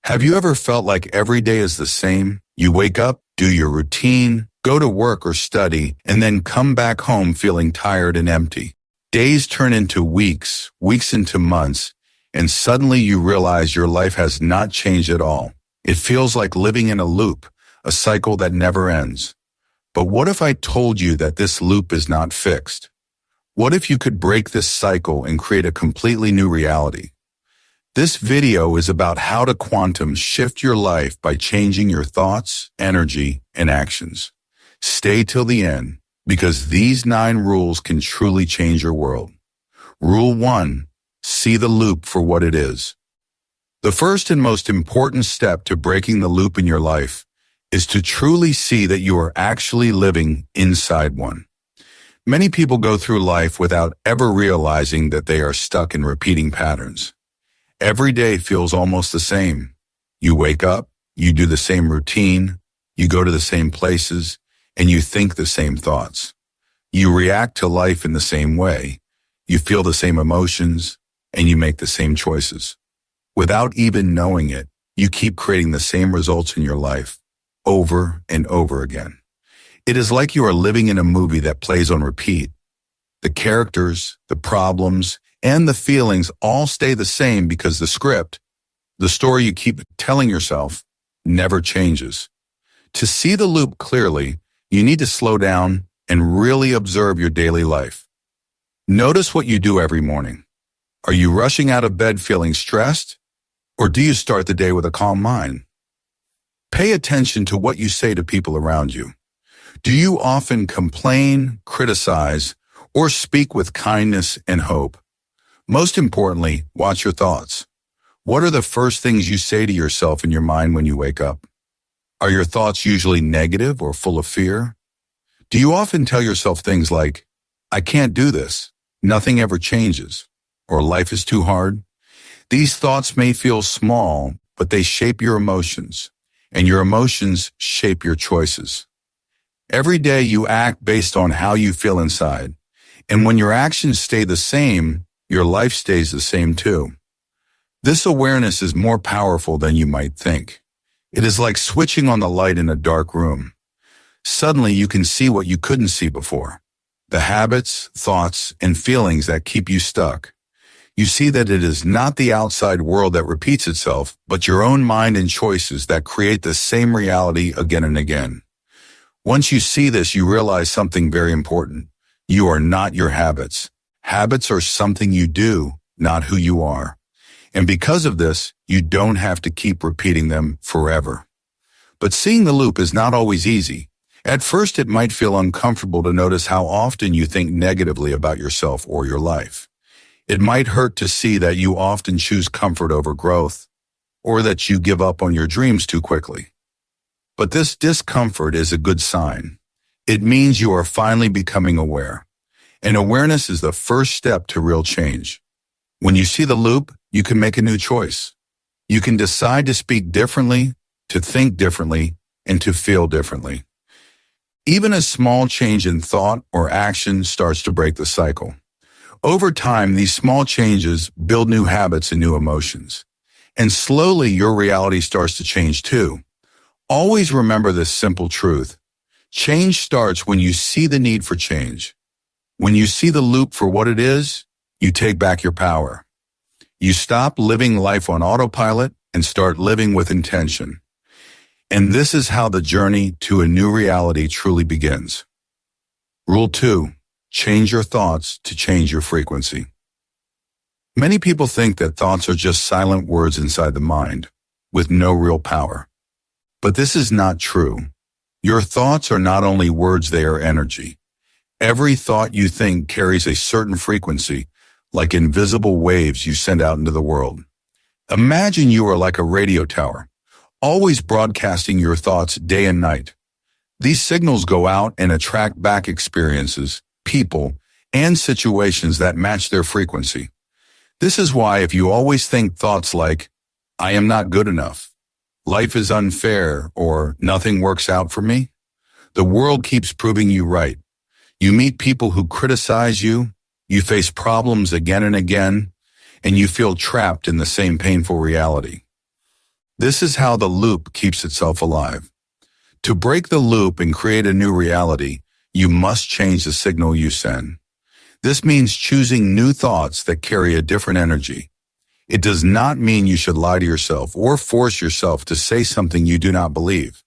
Have you ever felt like every day is the same? You wake up, do your routine, go to work or study, and then come back home feeling tired and empty. Days turn into weeks, weeks into months, and suddenly you realize your life has not changed at all. It feels like living in a loop, a cycle that never ends. But what if I told you that this loop is not fixed? What if you could break this cycle and create a completely new reality? This video is about how to quantum shift your life by changing your thoughts, energy, and actions. Stay till the end, because these 9 rules can truly change your world. Rule 1. See the loop for what it is. The first and most important step to breaking the loop in your life is to truly see that you are actually living inside one. Many people go through life without ever realizing that they are stuck in repeating patterns. Every day feels almost the same. You wake up, you do the same routine, you go to the same places, and you think the same thoughts. You react to life in the same way. You feel the same emotions, and you make the same choices. Without even knowing it, you keep creating the same results in your life, over and over again. It is like you are living in a movie that plays on repeat. The characters, the problems, and the feelings all stay the same because the script, the story you keep telling yourself, never changes. To see the loop clearly, you need to slow down and really observe your daily life. Notice what you do every morning. Are you rushing out of bed feeling stressed? Or do you start the day with a calm mind? Pay attention to what you say to people around you. Do you often complain, criticize, or speak with kindness and hope? Most importantly, watch your thoughts. What are the first things you say to yourself in your mind when you wake up? Are your thoughts usually negative or full of fear? Do you often tell yourself things like, I can't do this, nothing ever changes, or life is too hard? These thoughts may feel small, but they shape your emotions, and your emotions shape your choices. Every day you act based on how you feel inside, and when your actions stay the same, your life stays the same too. This awareness is more powerful than you might think. It is like switching on the light in a dark room. Suddenly you can see what you couldn't see before. The habits, thoughts, and feelings that keep you stuck. You see that it is not the outside world that repeats itself, but your own mind and choices that create the same reality again and again. Once you see this, you realize something very important. You are not your habits. Habits are something you do, not who you are. And because of this, you don't have to keep repeating them forever. But seeing the loop is not always easy. At first, it might feel uncomfortable to notice how often you think negatively about yourself or your life. It might hurt to see that you often choose comfort over growth, or that you give up on your dreams too quickly. But this discomfort is a good sign. It means you are finally becoming aware. And awareness is the first step to real change. When you see the loop, you can make a new choice. You can decide to speak differently, to think differently, and to feel differently. Even a small change in thought or action starts to break the cycle. Over time, these small changes build new habits and new emotions. And slowly, your reality starts to change too. Always remember this simple truth. Change starts when you see the need for change. When you see the loop for what it is, you take back your power. You stop living life on autopilot and start living with intention. And this is how the journey to a new reality truly begins. Rule 2. Change your thoughts to change your frequency. Many people think that thoughts are just silent words inside the mind, with no real power. But this is not true. Your thoughts are not only words, they are energy. Every thought you think carries a certain frequency, like invisible waves you send out into the world. Imagine you are like a radio tower, always broadcasting your thoughts day and night. These signals go out and attract back experiences, people, and situations that match their frequency. This is why if you always think thoughts like, I am not good enough, life is unfair, or nothing works out for me, the world keeps proving you right. You meet people who criticize you, you face problems again and again, and you feel trapped in the same painful reality. This is how the loop keeps itself alive. To break the loop and create a new reality, you must change the signal you send. This means choosing new thoughts that carry a different energy. It does not mean you should lie to yourself or force yourself to say something you do not believe.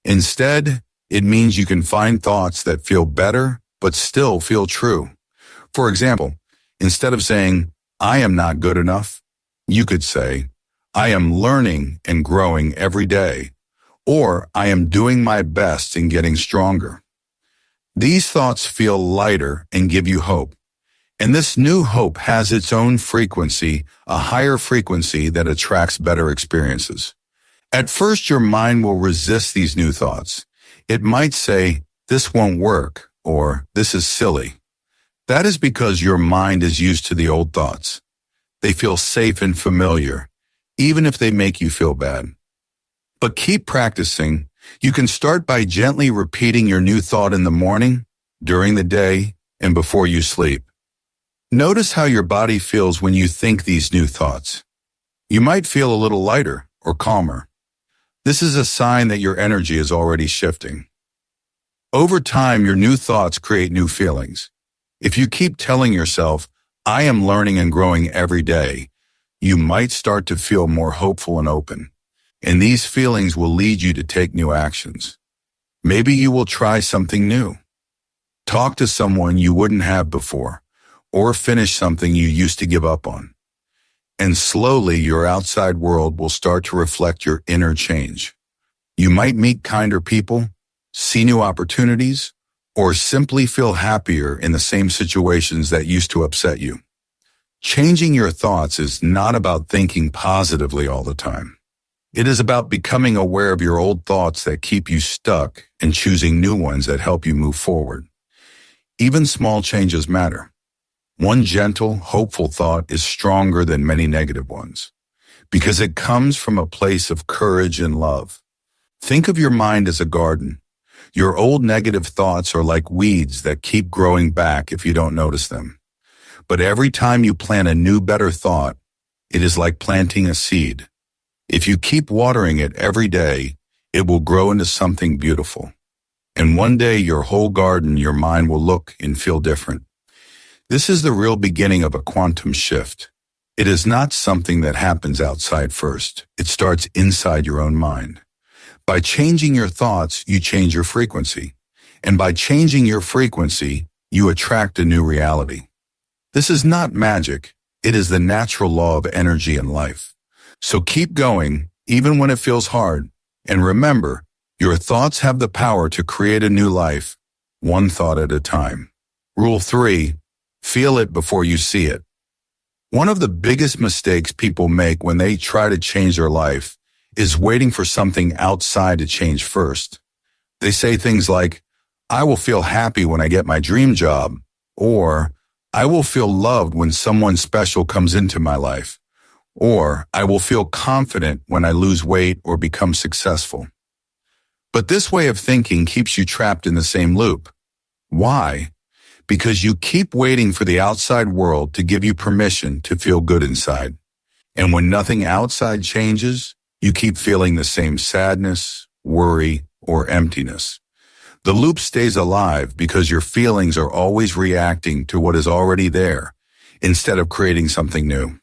Instead, it means you can find thoughts that feel better but still feel true. For example, instead of saying, "I am not good enough," you could say, "I am learning and growing every day," or "I am doing my best in getting stronger." These thoughts feel lighter and give you hope. And this new hope has its own frequency, a higher frequency that attracts better experiences. At first, your mind will resist these new thoughts. It might say, "This won't work," or "This is silly." That is because your mind is used to the old thoughts. They feel safe and familiar, even if they make you feel bad. But keep practicing. You can start by gently repeating your new thought in the morning, during the day, and before you sleep. Notice how your body feels when you think these new thoughts. You might feel a little lighter or calmer. This is a sign that your energy is already shifting. Over time, your new thoughts create new feelings. If you keep telling yourself, "I am learning and growing every day," you might start to feel more hopeful and open. And these feelings will lead you to take new actions. Maybe you will try something new. Talk to someone you wouldn't have before, or finish something you used to give up on. And slowly your outside world will start to reflect your inner change. You might meet kinder people, see new opportunities, or simply feel happier in the same situations that used to upset you. Changing your thoughts is not about thinking positively all the time. It is about becoming aware of your old thoughts that keep you stuck and choosing new ones that help you move forward. Even small changes matter. One gentle, hopeful thought is stronger than many negative ones because it comes from a place of courage and love. Think of your mind as a garden. Your old negative thoughts are like weeds that keep growing back if you don't notice them. But every time you plant a new, better thought, it is like planting a seed. If you keep watering it every day, it will grow into something beautiful. And one day your whole garden, your mind will look and feel different. This is the real beginning of a quantum shift. It is not something that happens outside first. It starts inside your own mind. By changing your thoughts, you change your frequency. And by changing your frequency, you attract a new reality. This is not magic. It is the natural law of energy and life. So keep going, even when it feels hard. And remember, your thoughts have the power to create a new life, one thought at a time. Rule 3, feel it before you see it. One of the biggest mistakes people make when they try to change their life is waiting for something outside to change first. They say things like, "I will feel happy when I get my dream job," or "I will feel loved when someone special comes into my life," or "I will feel confident when I lose weight or become successful." But this way of thinking keeps you trapped in the same loop. Why? Because you keep waiting for the outside world to give you permission to feel good inside. And when nothing outside changes, you keep feeling the same sadness, worry, or emptiness. The loop stays alive because your feelings are always reacting to what is already there instead of creating something new.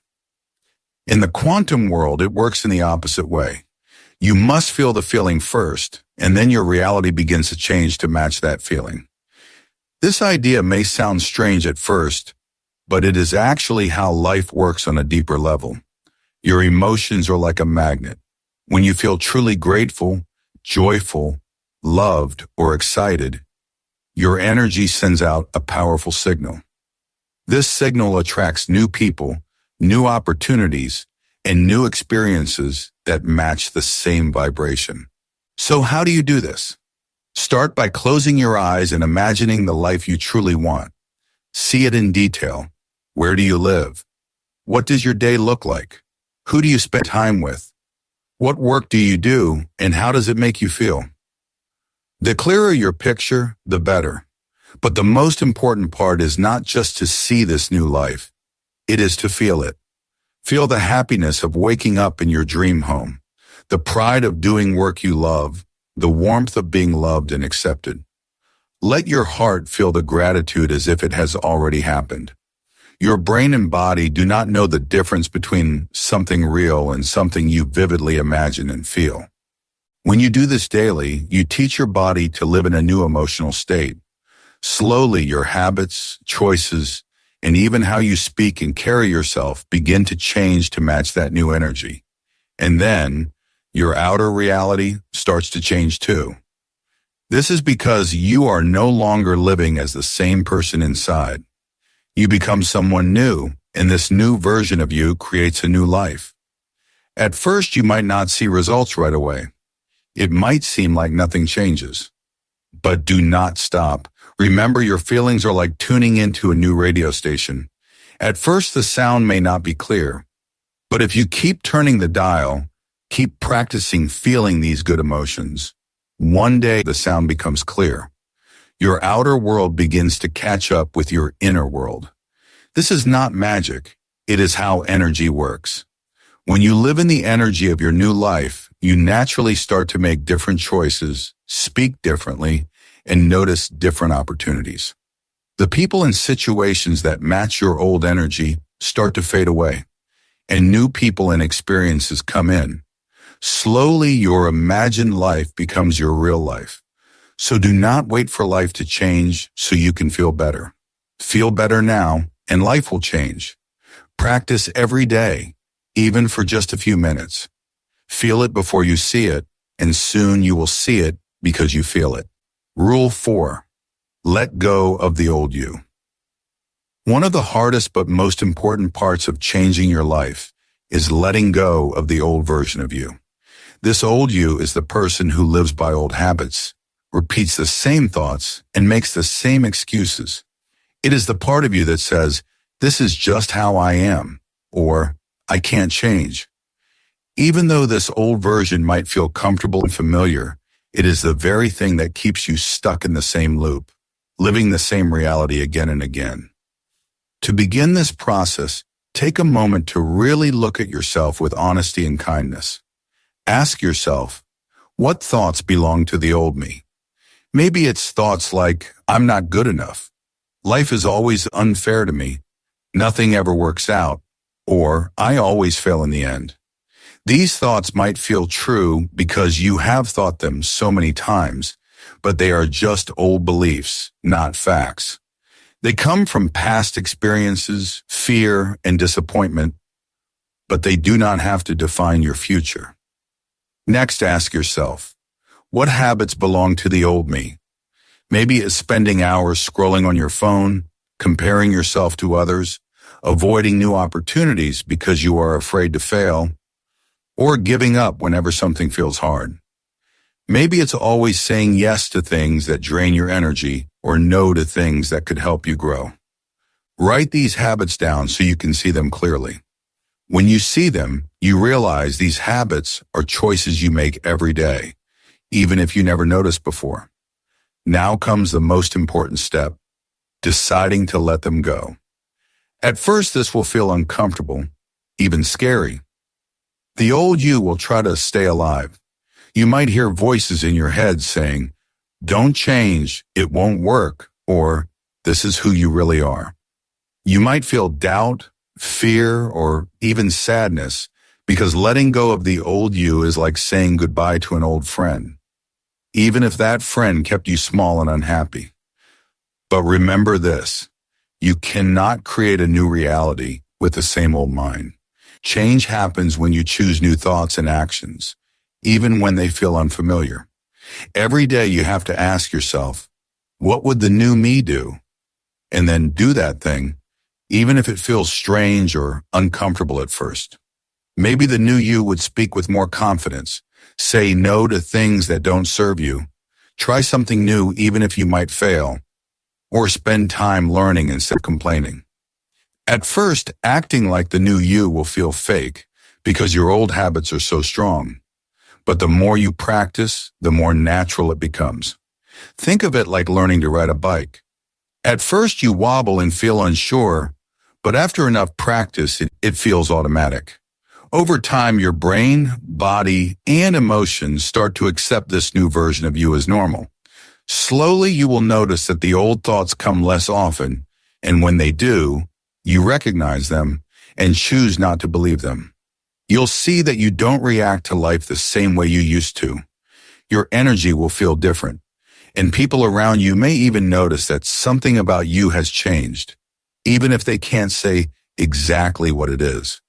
In the quantum world, it works in the opposite way. You must feel the feeling first, and then your reality begins to change to match that feeling. This idea may sound strange at first, but it is actually how life works on a deeper level. Your emotions are like a magnet. When you feel truly grateful, joyful, loved, or excited, your energy sends out a powerful signal. This signal attracts new people, new opportunities, and new experiences that match the same vibration. So how do you do this? Start by closing your eyes and imagining the life you truly want. See it in detail. Where do you live? What does your day look like? Who do you spend time with? What work do you do, and how does it make you feel? The clearer your picture, the better. But the most important part is not just to see this new life. It is to feel it. Feel the happiness of waking up in your dream home, the pride of doing work you love, the warmth of being loved and accepted. Let your heart feel the gratitude as if it has already happened. Your brain and body do not know the difference between something real and something you vividly imagine and feel. When you do this daily, you teach your body to live in a new emotional state. Slowly, your habits, choices, and even how you speak and carry yourself begin to change to match that new energy. And then, your outer reality starts to change too. This is because you are no longer living as the same person inside. You become someone new, and this new version of you creates a new life. At first, you might not see results right away. It might seem like nothing changes. But do not stop. Remember, your feelings are like tuning into a new radio station. At first, the sound may not be clear. But if you keep turning the dial, keep practicing feeling these good emotions, one day the sound becomes clear. Your outer world begins to catch up with your inner world. This is not magic. It is how energy works. When you live in the energy of your new life, you naturally start to make different choices, speak differently, and notice different opportunities. The people and situations that match your old energy start to fade away, and new people and experiences come in. Slowly, your imagined life becomes your real life. So do not wait for life to change so you can feel better. Feel better now, and life will change. Practice every day, even for just a few minutes. Feel it before you see it, and soon you will see it because you feel it. Rule 4. Let go of the old you. One of the hardest but most important parts of changing your life is letting go of the old version of you. This old you is the person who lives by old habits, repeats the same thoughts, and makes the same excuses. It is the part of you that says, "This is just how I am," or "I can't change." Even though this old version might feel comfortable and familiar, it is the very thing that keeps you stuck in the same loop, living the same reality again and again. To begin this process, take a moment to really look at yourself with honesty and kindness. Ask yourself, what thoughts belong to the old me? Maybe it's thoughts like, "I'm not good enough," "Life is always unfair to me," "Nothing ever works out," or "I always fail in the end." These thoughts might feel true because you have thought them so many times, but they are just old beliefs, not facts. They come from past experiences, fear, and disappointment, but they do not have to define your future. Next, ask yourself, what habits belong to the old me? Maybe it's spending hours scrolling on your phone, comparing yourself to others, avoiding new opportunities because you are afraid to fail, or giving up whenever something feels hard. Maybe it's always saying yes to things that drain your energy or no to things that could help you grow. Write these habits down so you can see them clearly. When you see them, you realize these habits are choices you make every day, even if you never noticed before. Now comes the most important step, deciding to let them go. At first, this will feel uncomfortable, even scary. The old you will try to stay alive. You might hear voices in your head saying, "Don't change, it won't work," or "This is who you really are." You might feel doubt, fear, or even sadness because letting go of the old you is like saying goodbye to an old friend, even if that friend kept you small and unhappy. But remember this, you cannot create a new reality with the same old mind. Change happens when you choose new thoughts and actions, even when they feel unfamiliar. Every day you have to ask yourself, what would the new me do? And then do that thing, even if it feels strange or uncomfortable at first. Maybe the new you would speak with more confidence, say no to things that don't serve you, try something new even if you might fail, or spend time learning instead of complaining. At first, acting like the new you will feel fake because your old habits are so strong. But the more you practice, the more natural it becomes. Think of it like learning to ride a bike. At first, you wobble and feel unsure, but after enough practice, it feels automatic. Over time, your brain, body, and emotions start to accept this new version of you as normal. Slowly, you will notice that the old thoughts come less often, and when they do, you recognize them and choose not to believe them. You'll see that you don't react to life the same way you used to. Your energy will feel different, and people around you may even notice that something about you has changed, even if they can't say exactly what it is.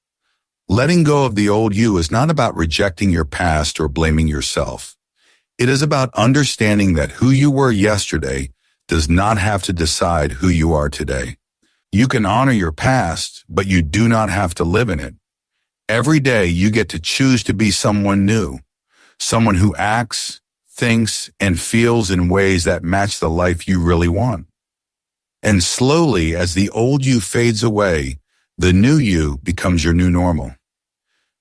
Letting go of the old you is not about rejecting your past or blaming yourself. It is about understanding that who you were yesterday does not have to decide who you are today. You can honor your past, but you do not have to live in it. Every day you get to choose to be someone new, someone who acts, thinks, and feels in ways that match the life you really want. And slowly, as the old you fades away, the new you becomes your new normal.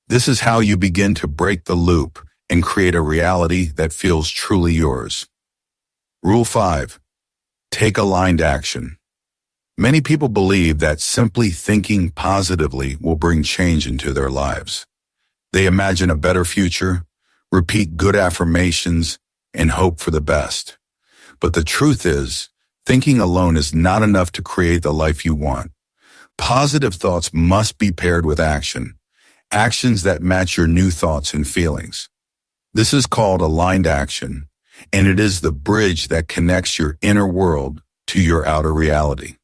This is how you begin to break the loop and create a reality that feels truly yours. Rule 5. Take aligned action. Many people believe that simply thinking positively will bring change into their lives. They imagine a better future, repeat good affirmations, and hope for the best. But the truth is, thinking alone is not enough to create the life you want. Positive thoughts must be paired with action, actions that match your new thoughts and feelings. This is called aligned action, and it is the bridge that connects your inner world to your outer reality.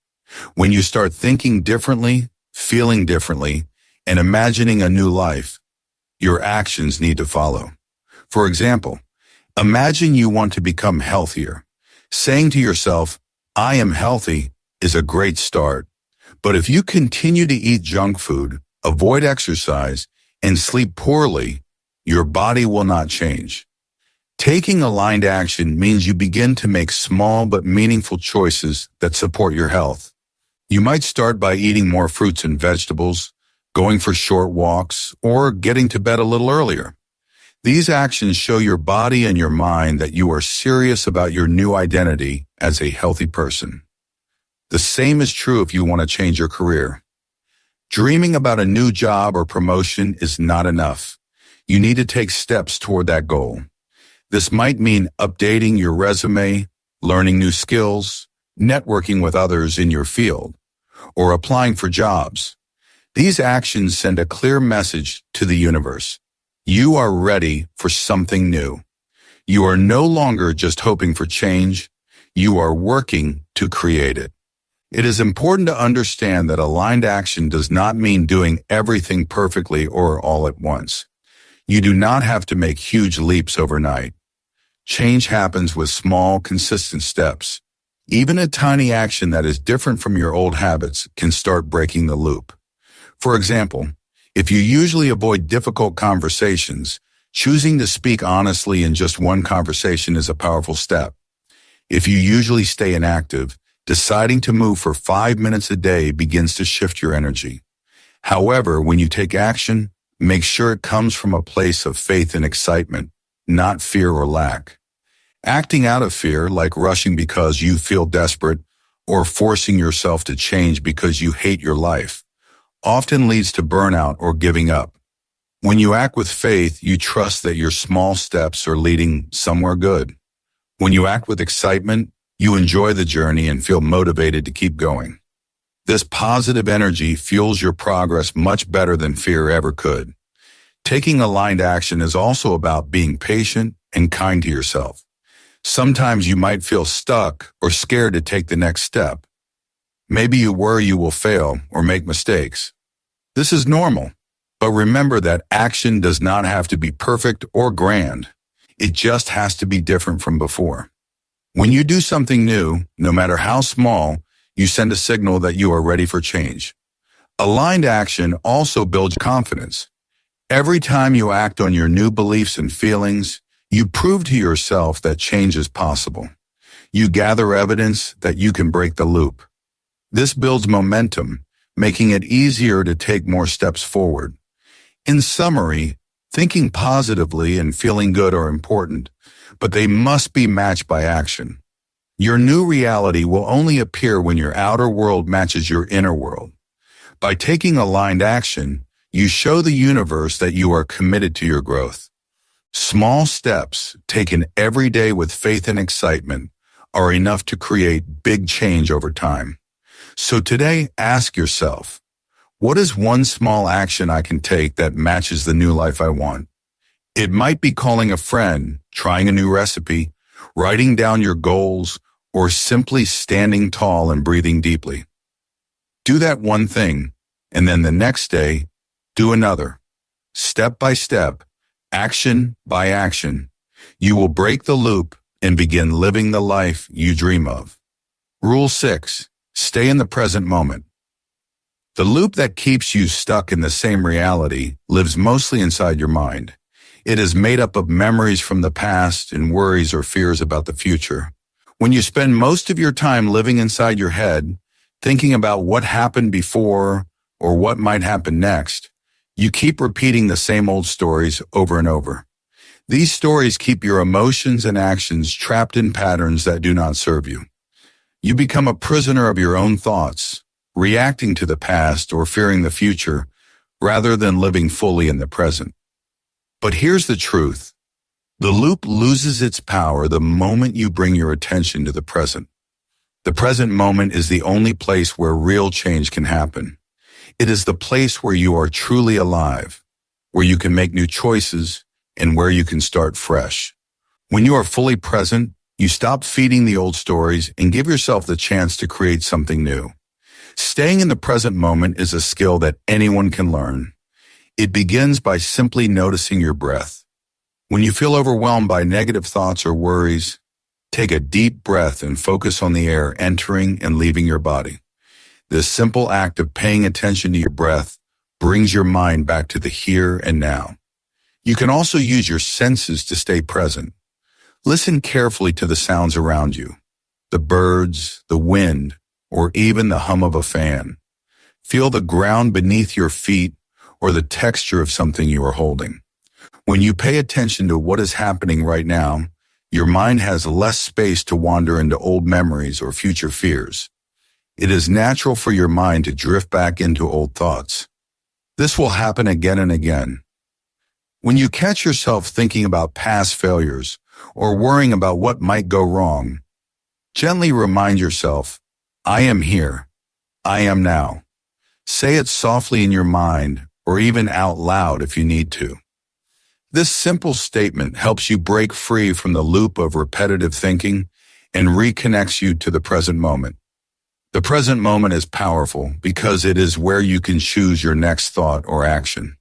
When you start thinking differently, feeling differently, and imagining a new life, your actions need to follow. For example, imagine you want to become healthier. Saying to yourself, "I am healthy," is a great start. But if you continue to eat junk food, avoid exercise, and sleep poorly, your body will not change. Taking aligned action means you begin to make small but meaningful choices that support your health. You might start by eating more fruits and vegetables, going for short walks, or getting to bed a little earlier. These actions show your body and your mind that you are serious about your new identity as a healthy person. The same is true if you want to change your career. Dreaming about a new job or promotion is not enough. You need to take steps toward that goal. This might mean updating your resume, learning new skills, networking with others in your field, or applying for jobs. These actions send a clear message to the universe. You are ready for something new. You are no longer just hoping for change. You are working to create it. It is important to understand that aligned action does not mean doing everything perfectly or all at once. You do not have to make huge leaps overnight. Change happens with small, consistent steps. Even a tiny action that is different from your old habits can start breaking the loop. For example, if you usually avoid difficult conversations, choosing to speak honestly in just one conversation is a powerful step. If you usually stay inactive, deciding to move for 5 minutes a day begins to shift your energy. However, when you take action, make sure it comes from a place of faith and excitement, not fear or lack. Acting out of fear, like rushing because you feel desperate or forcing yourself to change because you hate your life, often leads to burnout or giving up. When you act with faith, you trust that your small steps are leading somewhere good. When you act with excitement, you enjoy the journey and feel motivated to keep going. This positive energy fuels your progress much better than fear ever could. Taking aligned action is also about being patient and kind to yourself. Sometimes you might feel stuck or scared to take the next step. Maybe you worry you will fail or make mistakes. This is normal, but remember that action does not have to be perfect or grand. It just has to be different from before. When you do something new, no matter how small, you send a signal that you are ready for change. Aligned action also builds confidence. Every time you act on your new beliefs and feelings, you prove to yourself that change is possible. You gather evidence that you can break the loop. This builds momentum, making it easier to take more steps forward. In summary, thinking positively and feeling good are important, but they must be matched by action. Your new reality will only appear when your outer world matches your inner world. By taking aligned action, you show the universe that you are committed to your growth. Small steps taken every day with faith and excitement are enough to create big change over time. So today, ask yourself, what is one small action I can take that matches the new life I want? It might be calling a friend, trying a new recipe, writing down your goals, or simply standing tall and breathing deeply. Do that one thing, and then the next day, do another. Step by step, action by action, you will break the loop and begin living the life you dream of. Rule 6. Stay in the present moment. The loop that keeps you stuck in the same reality lives mostly inside your mind. It is made up of memories from the past and worries or fears about the future. When you spend most of your time living inside your head, thinking about what happened before or what might happen next, you keep repeating the same old stories over and over. These stories keep your emotions and actions trapped in patterns that do not serve you. You become a prisoner of your own thoughts, reacting to the past or fearing the future, rather than living fully in the present. But here's the truth. The loop loses its power the moment you bring your attention to the present. The present moment is the only place where real change can happen. It is the place where you are truly alive, where you can make new choices, and where you can start fresh. When you are fully present, you stop feeding the old stories and give yourself the chance to create something new. Staying in the present moment is a skill that anyone can learn. It begins by simply noticing your breath. When you feel overwhelmed by negative thoughts or worries, take a deep breath and focus on the air entering and leaving your body. This simple act of paying attention to your breath brings your mind back to the here and now. You can also use your senses to stay present. Listen carefully to the sounds around you, the birds, the wind, or even the hum of a fan. Feel the ground beneath your feet or the texture of something you are holding. When you pay attention to what is happening right now, your mind has less space to wander into old memories or future fears. It is natural for your mind to drift back into old thoughts. This will happen again and again. When you catch yourself thinking about past failures or worrying about what might go wrong, gently remind yourself, I am here. I am now. Say it softly in your mind or even out loud if you need to. This simple statement helps you break free from the loop of repetitive thinking and reconnects you to the present moment. The present moment is powerful because it is where you can choose your next thought or action.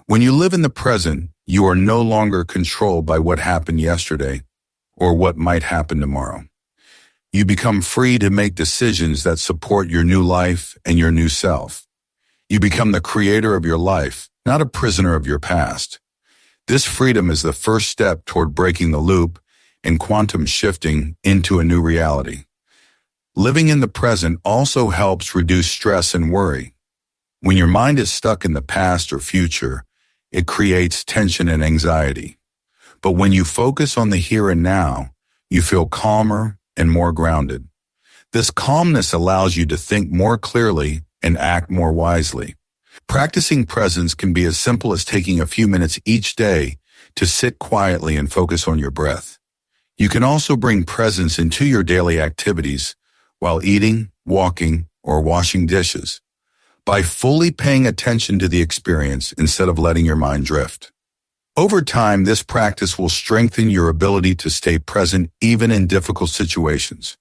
When you live in the present, you are no longer controlled by what happened yesterday or what might happen tomorrow. You become free to make decisions that support your new life and your new self. You become the creator of your life, not a prisoner of your past. This freedom is the first step toward breaking the loop and quantum shifting into a new reality. Living in the present also helps reduce stress and worry. When your mind is stuck in the past or future, it creates tension and anxiety. But when you focus on the here and now, you feel calmer and more grounded. This calmness allows you to think more clearly and act more wisely. Practicing presence can be as simple as taking a few minutes each day to sit quietly and focus on your breath. You can also bring presence into your daily activities while eating, walking, or washing dishes by fully paying attention to the experience instead of letting your mind drift. Over time, this practice will strengthen your ability to stay present even in difficult situations.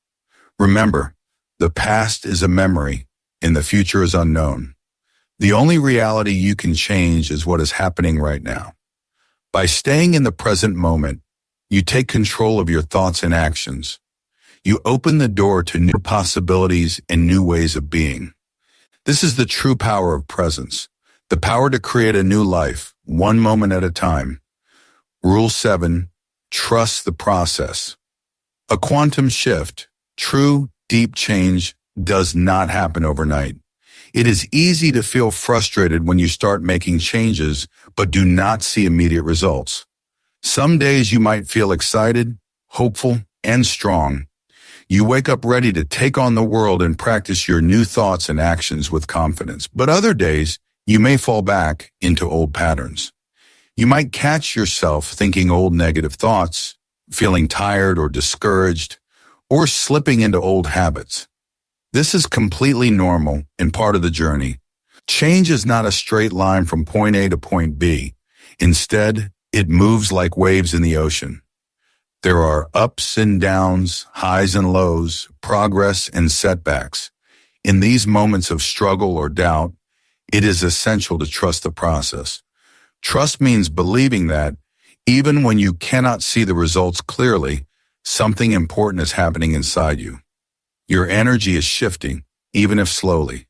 Remember, the past is a memory and the future is unknown. The only reality you can change is what is happening right now. By staying in the present moment, you take control of your thoughts and actions. You open the door to new possibilities and new ways of being. This is the true power of presence, the power to create a new life, one moment at a time. Rule 7, trust the process. A quantum shift, true, deep change, does not happen overnight. It is easy to feel frustrated when you start making changes, but do not see immediate results. Some days you might feel excited, hopeful, and strong. You wake up ready to take on the world and practice your new thoughts and actions with confidence. But other days, You may fall back into old patterns. You might catch yourself thinking old negative thoughts, feeling tired or discouraged, or slipping into old habits. This is completely normal and part of the journey. Change is not a straight line from point A to point B. Instead, it moves like waves in the ocean. There are ups and downs, highs and lows, progress and setbacks. In these moments of struggle or doubt, it is essential to trust the process. Trust means believing that, even when you cannot see the results clearly, something important is happening inside you. Your energy is shifting, even if slowly.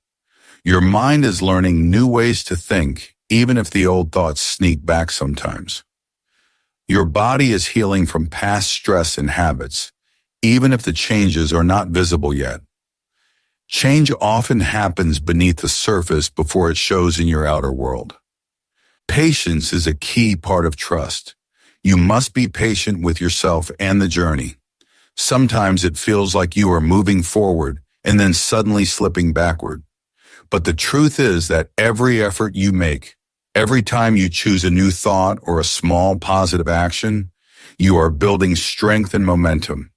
Your mind is learning new ways to think, even if the old thoughts sneak back sometimes. Your body is healing from past stress and habits, even if the changes are not visible yet. Change often happens beneath the surface before it shows in your outer world. Patience is a key part of trust. You must be patient with yourself and the journey. Sometimes it feels like you are moving forward and then suddenly slipping backward. But the truth is that every effort you make, every time you choose a new thought or a small positive action, you are building strength and momentum.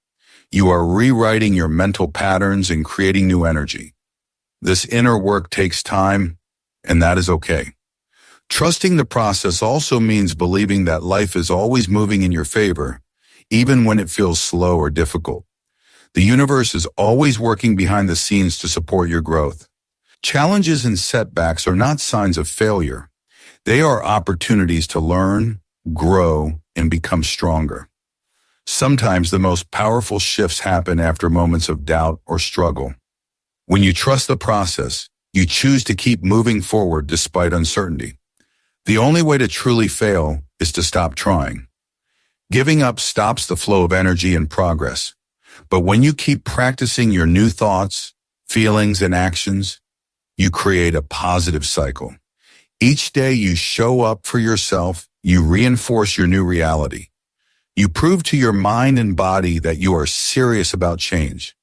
You are rewriting your mental patterns and creating new energy. This inner work takes time, and that is okay. Trusting the process also means believing that life is always moving in your favor, even when it feels slow or difficult. The universe is always working behind the scenes to support your growth. Challenges and setbacks are not signs of failure. They are opportunities to learn, grow, and become stronger. Sometimes the most powerful shifts happen after moments of doubt or struggle. When you trust the process, you choose to keep moving forward despite uncertainty. The only way to truly fail is to stop trying. Giving up stops the flow of energy and progress. But when you keep practicing your new thoughts, feelings, and actions, you create a positive cycle. Each day you show up for yourself, you reinforce your new reality. You prove to your mind and body that you are serious about change.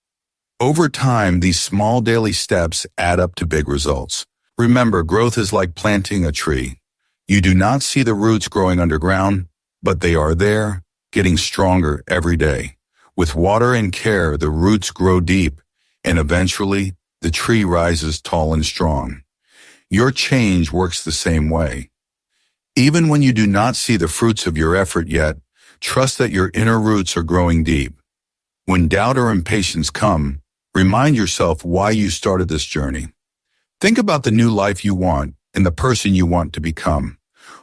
Over time, these small daily steps add up to big results. Remember, growth is like planting a tree. You do not see the roots growing underground, but they are there, getting stronger every day. With water and care, the roots grow deep, and eventually, the tree rises tall and strong. Your change works the same way. Even when you do not see the fruits of your effort yet, trust that your inner roots are growing deep. When doubt or impatience come, remind yourself why you started this journey. Think about the new life you want and the person you want to become.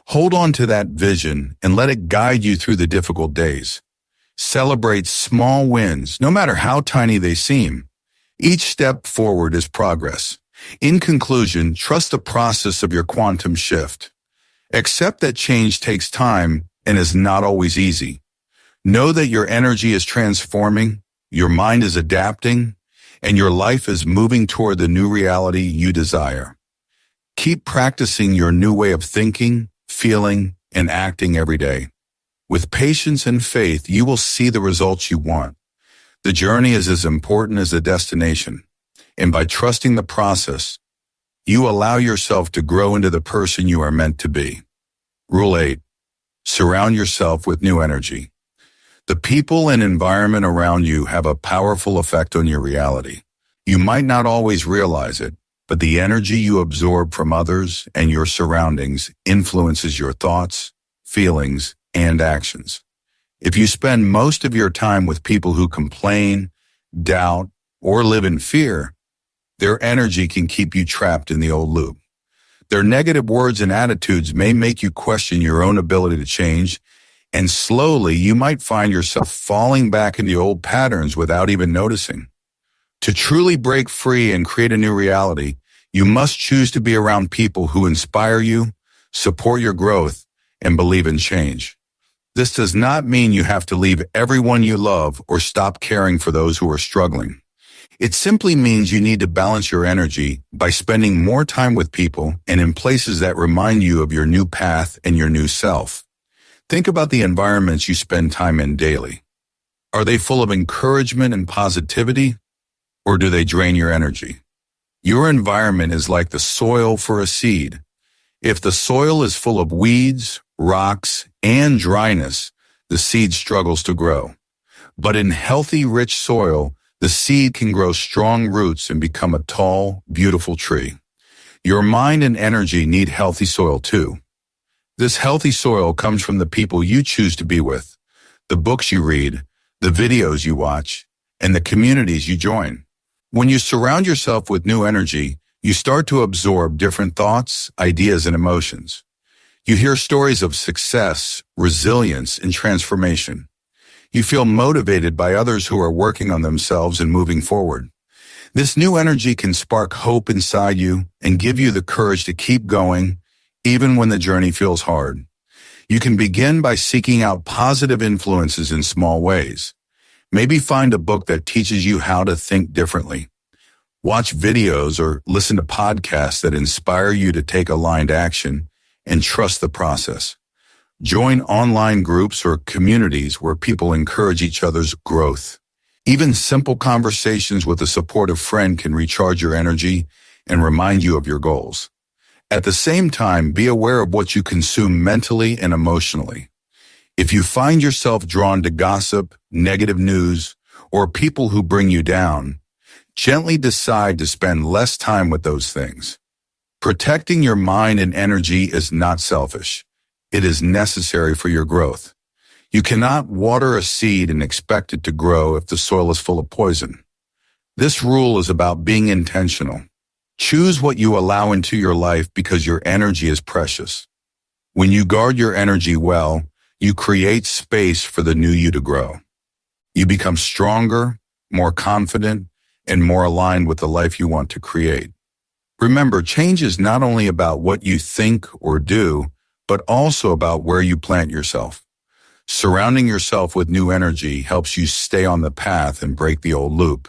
Hold on to that vision and let it guide you through the difficult days. Celebrate small wins, no matter how tiny they seem. Each step forward is progress. In conclusion, trust the process of your quantum shift. Accept that change takes time and is not always easy. Know that your energy is transforming, your mind is adapting, and your life is moving toward the new reality you desire. Keep practicing your new way of thinking, feeling, and acting every day. With patience and faith, you will see the results you want. The journey is as important as the destination, and by trusting the process, you allow yourself to grow into the person you are meant to be. Rule 8. Surround yourself with new energy. The people and environment around you have a powerful effect on your reality. You might not always realize it, but the energy you absorb from others and your surroundings influences your thoughts, feelings, and actions. If you spend most of your time with people who complain, doubt, or live in fear, their energy can keep you trapped in the old loop. Their negative words and attitudes may make you question your own ability to change, and slowly you might find yourself falling back into old patterns without even noticing. To truly break free and create a new reality, you must choose to be around people who inspire you, support your growth, and believe in change. This does not mean you have to leave everyone you love or stop caring for those who are struggling. It simply means you need to balance your energy by spending more time with people and in places that remind you of your new path and your new self. Think about the environments you spend time in daily. Are they full of encouragement and positivity, or do they drain your energy? Your environment is like the soil for a seed. If the soil is full of weeds, rocks, and dryness, the seed struggles to grow. But in healthy, rich soil, the seed can grow strong roots and become a tall, beautiful tree. Your mind and energy need healthy soil too. This healthy soil comes from the people you choose to be with, the books you read, the videos you watch, and the communities you join. When you surround yourself with new energy, you start to absorb different thoughts, ideas, and emotions. You hear stories of success, resilience, and transformation. You feel motivated by others who are working on themselves and moving forward. This new energy can spark hope inside you and give you the courage to keep going, even when the journey feels hard. You can begin by seeking out positive influences in small ways. Maybe find a book that teaches you how to think differently. Watch videos or listen to podcasts that inspire you to take aligned action and trust the process. Join online groups or communities where people encourage each other's growth. Even simple conversations with a supportive friend can recharge your energy and remind you of your goals. At the same time, be aware of what you consume mentally and emotionally. If you find yourself drawn to gossip, negative news, or people who bring you down, gently decide to spend less time with those things. Protecting your mind and energy is not selfish. It is necessary for your growth. You cannot water a seed and expect it to grow if the soil is full of poison. This rule is about being intentional. Choose what you allow into your life because your energy is precious. When you guard your energy well, you create space for the new you to grow. You become stronger, more confident, and more aligned with the life you want to create. Remember, change is not only about what you think or do, but also about where you plant yourself. Surrounding yourself with new energy helps you stay on the path and break the old loop.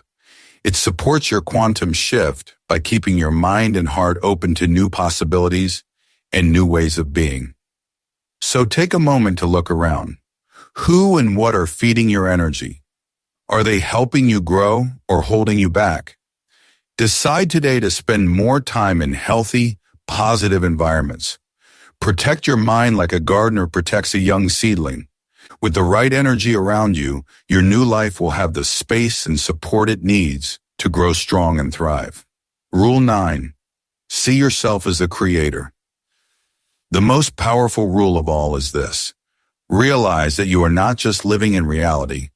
It supports your quantum shift by keeping your mind and heart open to new possibilities and new ways of being. So take a moment to look around. Who and what are feeding your energy? Are they helping you grow or holding you back? Decide today to spend more time in healthy, positive environments. Protect your mind like a gardener protects a young seedling. With the right energy around you, your new life will have the space and support it needs to grow strong and thrive. Rule 9. See yourself as the creator. The most powerful rule of all is this. Realize that you are not just living in reality,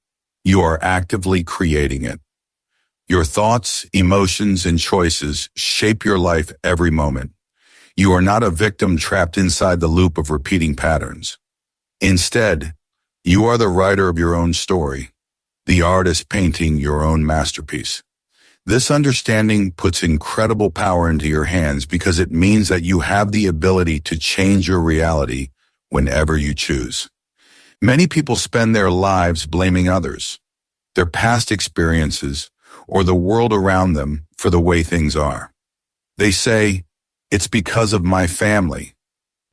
you are actively creating it. Your thoughts, emotions, and choices shape your life every moment. You are not a victim trapped inside the loop of repeating patterns. Instead, you are the writer of your own story, the artist painting your own masterpiece. This understanding puts incredible power into your hands because it means that you have the ability to change your reality whenever you choose. Many people spend their lives blaming others, their past experiences, or the world around them for the way things are. They say, it's because of my family,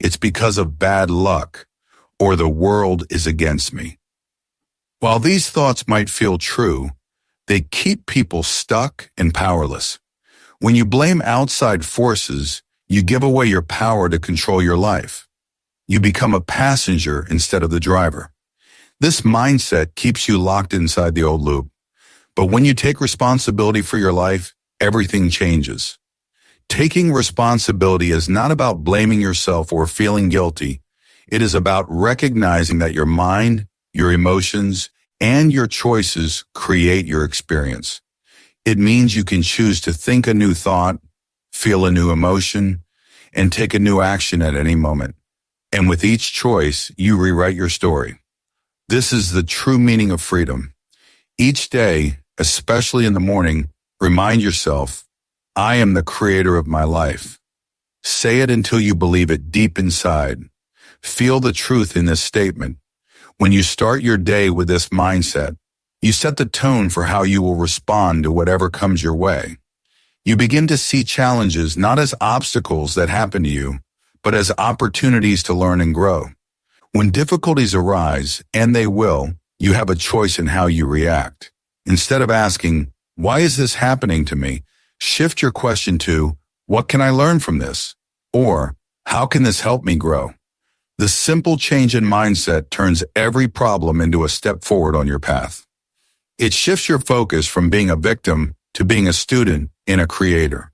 it's because of bad luck, or the world is against me. While these thoughts might feel true, they keep people stuck and powerless. When you blame outside forces, you give away your power to control your life. You become a passenger instead of the driver. This mindset keeps you locked inside the old loop. But when you take responsibility for your life, everything changes. Taking responsibility is not about blaming yourself or feeling guilty. It is about recognizing that your mind, your emotions, and your choices create your experience. It means you can choose to think a new thought, feel a new emotion, and take a new action at any moment. And with each choice, you rewrite your story. This is the true meaning of freedom. Each day, especially in the morning, remind yourself, I am the creator of my life. Say it until you believe it deep inside. Feel the truth in this statement. When you start your day with this mindset, you set the tone for how you will respond to whatever comes your way. You begin to see challenges not as obstacles that happen to you, but as opportunities to learn and grow. When difficulties arise, and they will, you have a choice in how you react. Instead of asking, why is this happening to me? Shift your question to, what can I learn from this? Or, How can this help me grow? The simple change in mindset turns every problem into a step forward on your path. It shifts your focus from being a victim to being a student and a creator.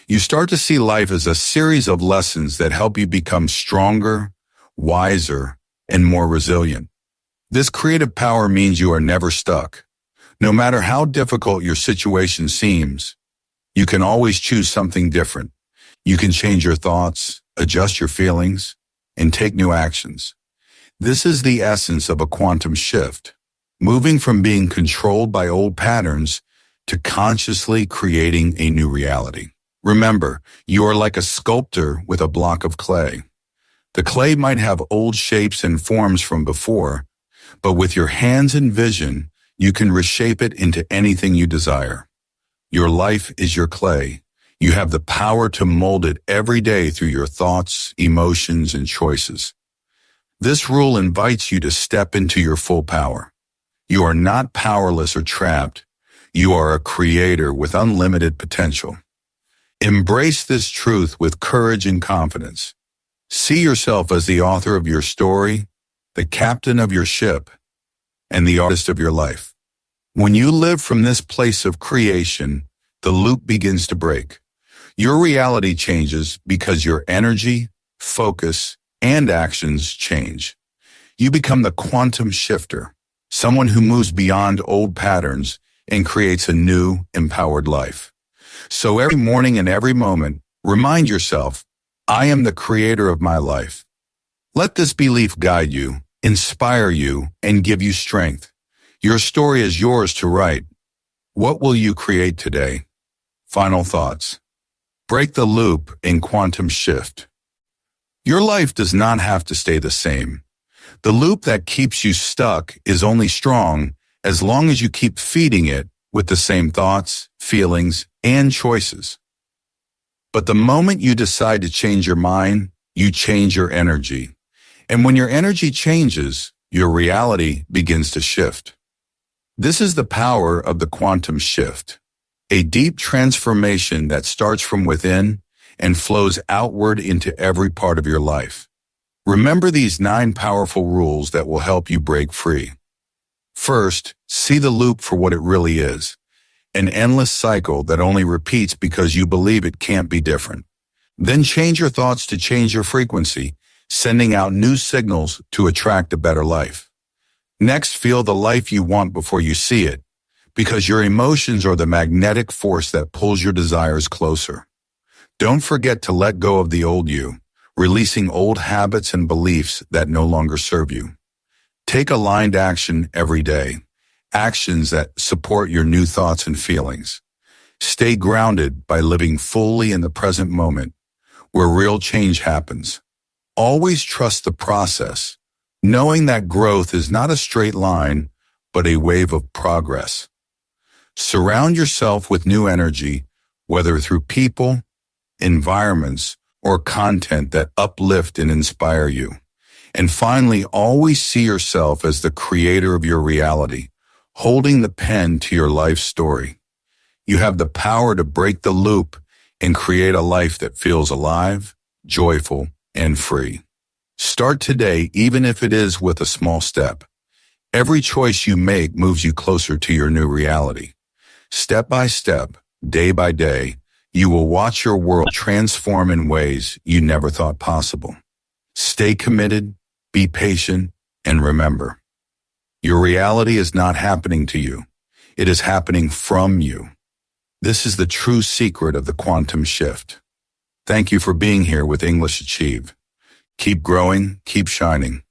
You start to see life as a series of lessons that help you become stronger, wiser, and more resilient. This creative power means you are never stuck. No matter how difficult your situation seems, you can always choose something different. You can change your thoughts, adjust your feelings, and take new actions. This is the essence of a quantum shift, moving from being controlled by old patterns to consciously creating a new reality. Remember, you are like a sculptor with a block of clay. The clay might have old shapes and forms from before, but with your hands and vision, you can reshape it into anything you desire. Your life is your clay. You have the power to mold it every day through your thoughts, emotions, and choices. This rule invites you to step into your full power. You are not powerless or trapped. You are a creator with unlimited potential. Embrace this truth with courage and confidence. See yourself as the author of your story, the captain of your ship, and the artist of your life. When you live from this place of creation, the loop begins to break. Your reality changes because your energy, focus, and actions change. You become the quantum shifter, someone who moves beyond old patterns and creates a new, empowered life. So every morning and every moment, remind yourself, I am the creator of my life. Let this belief guide you, inspire you, and give you strength. Your story is yours to write. What will you create today? Final thoughts. Break the loop in quantum shift. Your life does not have to stay the same. The loop that keeps you stuck is only strong as long as you keep feeding it with the same thoughts, feelings, and choices. But the moment you decide to change your mind, you change your energy. And when your energy changes, your reality begins to shift. This is the power of the quantum shift, a deep transformation that starts from within and flows outward into every part of your life. Remember these 9 powerful rules that will help you break free. First, see the loop for what it really is, an endless cycle that only repeats because you believe it can't be different. Then change your thoughts to change your frequency, sending out new signals to attract a better life. Next, feel the life you want before you see it, because your emotions are the magnetic force that pulls your desires closer. Don't forget to let go of the old you, releasing old habits and beliefs that no longer serve you. Take aligned action every day, actions that support your new thoughts and feelings. Stay grounded by living fully in the present moment, where real change happens. Always trust the process, knowing that growth is not a straight line, but a wave of progress. Surround yourself with new energy, whether through people, environments, or content that uplift and inspire you. And finally, always see yourself as the creator of your reality, holding the pen to your life story. You have the power to break the loop and create a life that feels alive, joyful, and free. Start today, even if it is with a small step. Every choice you make moves you closer to your new reality. Step by step, day by day, you will watch your world transform in ways you never thought possible. Stay committed, be patient, and remember, your reality is not happening to you. It is happening from you. This is the true secret of the quantum shift. Thank you for being here with English Achieve. Keep growing, keep shining.